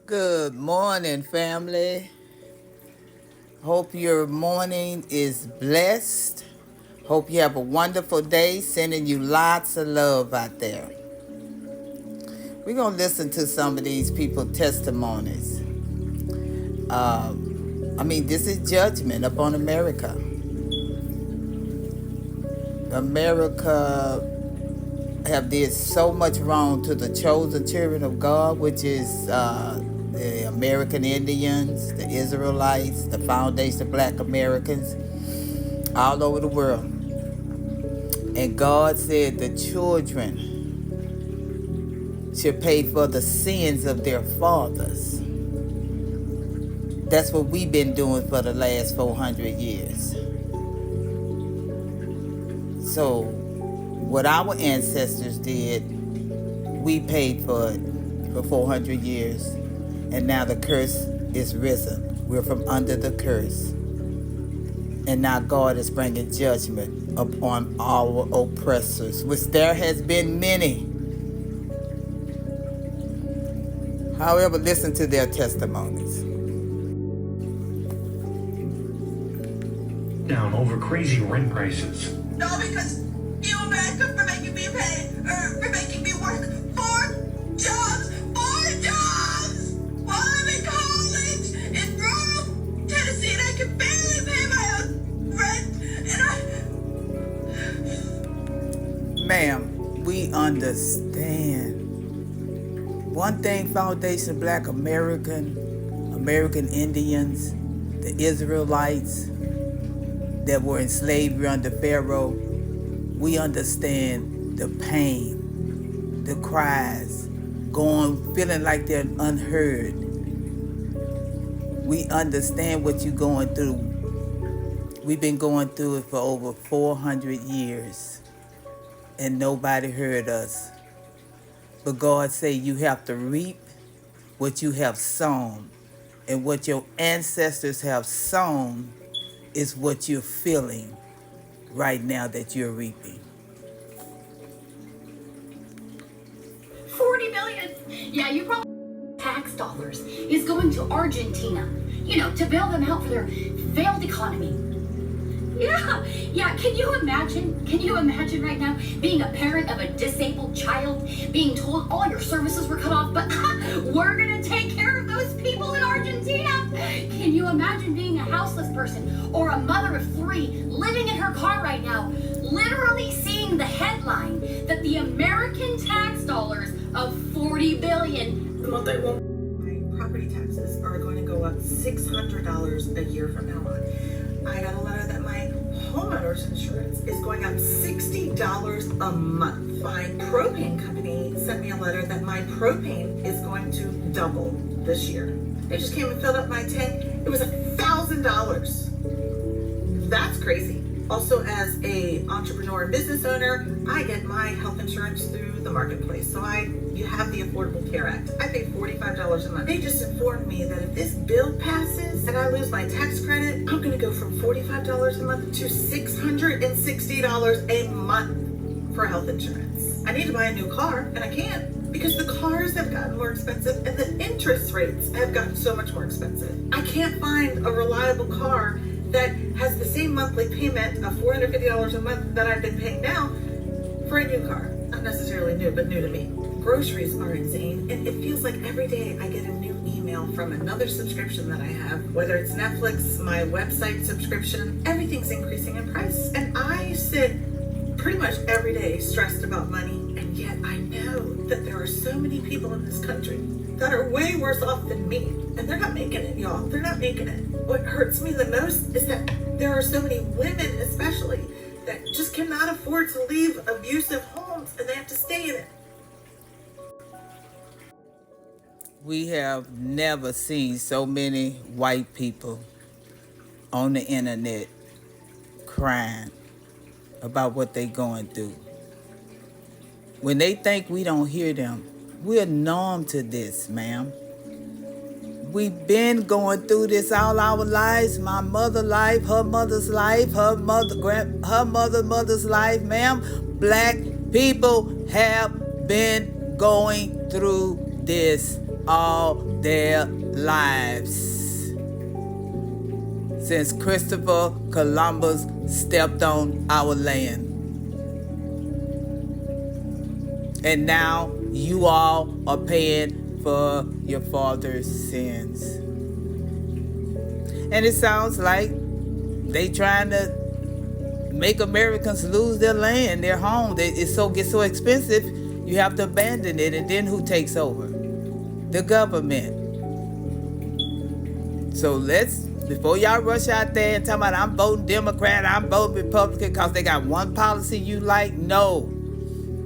Good morning, family. Hope your morning is blessed. Hope you have a wonderful day. Sending you lots of love out there. We're going to listen to some of these people's testimonies. This is judgment upon America. America have did so much wrong to the chosen children of God, which is the American Indians, the Israelites, the foundation of Black Americans, all over the world. And God said the children should pay for the sins of their fathers. That's what we've been doing for the last 400 years. So what our ancestors did, we paid for it for 400 years. And now the curse is risen. We're from under the curse. And now God is bringing judgment upon our oppressors, which there has been many. However, listen to their testimonies. Down over crazy rent prices. No, because you America for making me pay, or for making me work four jobs, while I'm in college in rural Tennessee, and I can barely pay my own rent, and Ma'am, we understand. One thing, Foundation Black American Indians, the Israelites that were in slavery under Pharaoh, we understand the pain, the cries, feeling like they're unheard. We understand what you're going through. We've been going through it for over 400 years, and nobody heard us. But God say you have to reap what you have sown, and what your ancestors have sown is what you're feeling right now that you're reaping. 40 billion. Yeah, you probably tax dollars is going to Argentina, to bail them out for their failed economy. Yeah, can you imagine right now being a parent of a disabled child, being told all your services were cut off, but we're gonna take care of those people in Argentina? Can you imagine being a houseless person or a mother of 3 living in her car right now, literally seeing the headline that the American tax dollars of 40 billion. the month I won't. My property taxes are going to go up $600 a year from now on. I got a letter that my homeowner's insurance is going up $60 a month. My propane company sent me a letter that my propane is going to double this year. They just came and filled up my tank. It was $1,000. That's crazy. Also, as a entrepreneur and business owner, I get my health insurance through the marketplace. So you have the Affordable Care Act. I pay $45 a month. They just informed me that if this bill passes and I lose my tax credit, I'm gonna go from $45 a month to $660 a month for health insurance. I need to buy a new car, and I can't because the cars have gotten more expensive and the interest rates have gotten so much more expensive. I can't find a reliable car that has the same monthly payment of $450 a month that I've been paying now for a new car. Not necessarily new, but new to me. Groceries are insane, and it feels like every day I get a new email from another subscription that I have, whether it's Netflix, my website subscription, everything's increasing in price. And I sit pretty much every day stressed about money, and yet I know that there are so many people in this country that are way worse off than me, and they're not making it, y'all. They're not making it. What hurts me the most is that there are so many women, especially, that just cannot afford to leave abusive homes, and they have to stay in it. We have never seen so many white people on the internet crying about what they're going through. When they think we don't hear them, we're numb to this, ma'am. We've been going through this all our lives. My mother's life, her mother's life, her mother's life, ma'am. Black people have been going through this all their lives since Christopher Columbus stepped on our land. And now you all are paying for your father's sins. And it sounds like they trying to make Americans lose their land, their home. It gets so expensive, you have to abandon it. And then who takes over? The government. So before y'all rush out there and talk about I'm voting Democrat, I'm voting Republican because they got one policy you like, no.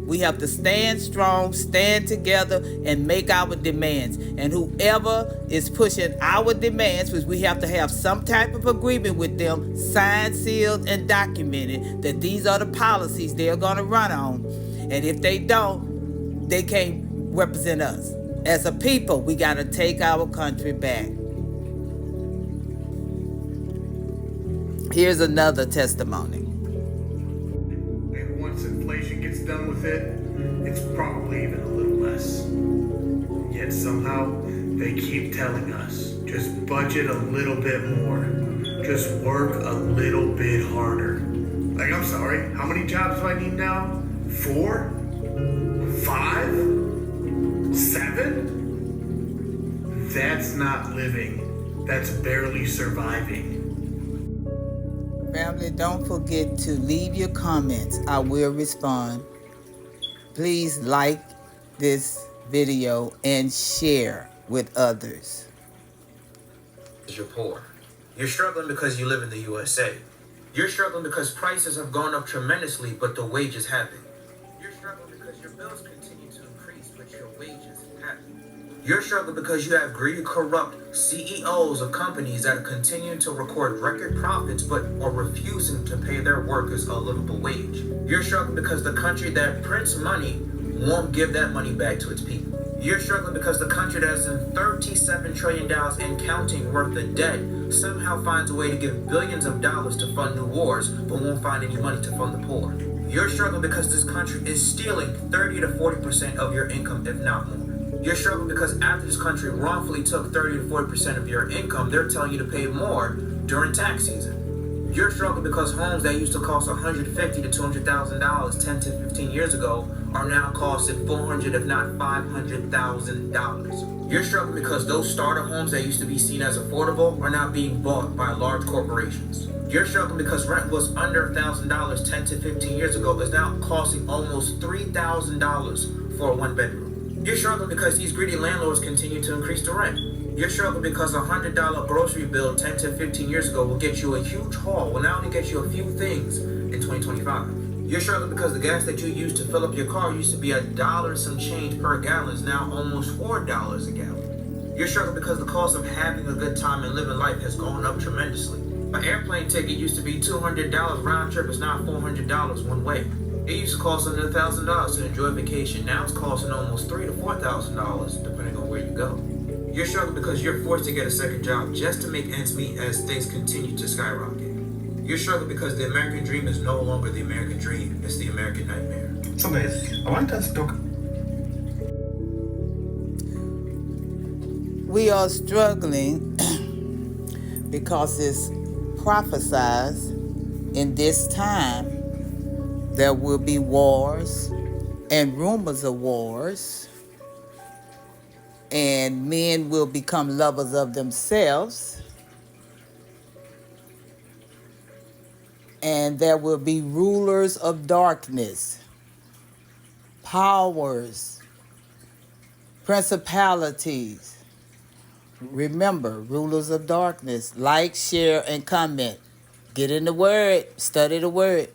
We have to stand strong, stand together, and make our demands. And whoever is pushing our demands, which we have to have some type of agreement with them, signed, sealed, and documented, that these are the policies they're going to run on. And if they don't, they can't represent us. As a people, we got to take our country back. Here's another testimony. And once inflation gets done with it, it's probably even a little less. Yet somehow they keep telling us, just budget a little bit more. Just work a little bit harder. Like, I'm sorry, how many jobs do I need now? 4? 5? 7? That's not living. That's barely surviving. Family, don't forget to leave your comments. I will respond. Please like this video and share with others. You're poor. You're struggling because you live in the USA. You're struggling because prices have gone up tremendously, but the wages haven't. You're struggling because your bills continue to increase, but your wages haven't. You're struggling because you have greedy, corrupt CEOs of companies that are continuing to record record profits but are refusing to pay their workers a livable wage. You're struggling because the country that prints money won't give that money back to its people. You're struggling because the country that has $37 trillion and counting worth of debt somehow finds a way to give billions of dollars to fund new wars but won't find any money to fund the poor. You're struggling because this country is stealing 30 to 40% of your income, if not more. You're struggling because after this country wrongfully took 30 to 40% of your income, they're telling you to pay more during tax season. You're struggling because homes that used to cost $150,000 to $200,000 10 to 15 years ago are now costing $400,000 if not $500,000. You're struggling because those starter homes that used to be seen as affordable are now being bought by large corporations. You're struggling because rent was under $1,000 10 to 15 years ago is now costing almost $3,000 for a one-bedroom. You're struggling because these greedy landlords continue to increase the rent. You're struggling because a $100 grocery bill 10 to 15 years ago will get you a huge haul, will now only get you a few things in 2025. You're struggling because the gas that you used to fill up your car used to be $1 some change per gallon is now almost $4 a gallon. You're struggling because the cost of having a good time and living life has gone up tremendously. An airplane ticket used to be $200 round trip, is now $400 one way. It used to cost under $1,000 to enjoy vacation. Now it's costing almost $3,000 to $4,000 depending on where you go. You're struggling because you're forced to get a second job just to make ends meet as things continue to skyrocket. You're struggling because the American dream is no longer the American dream, it's the American nightmare. We are struggling because it's prophesied in this time there will be wars and rumors of wars, and men will become lovers of themselves, and there will be rulers of darkness, powers, principalities. Remember, rulers of darkness. Like, share, and comment. Get in the word. Study the word.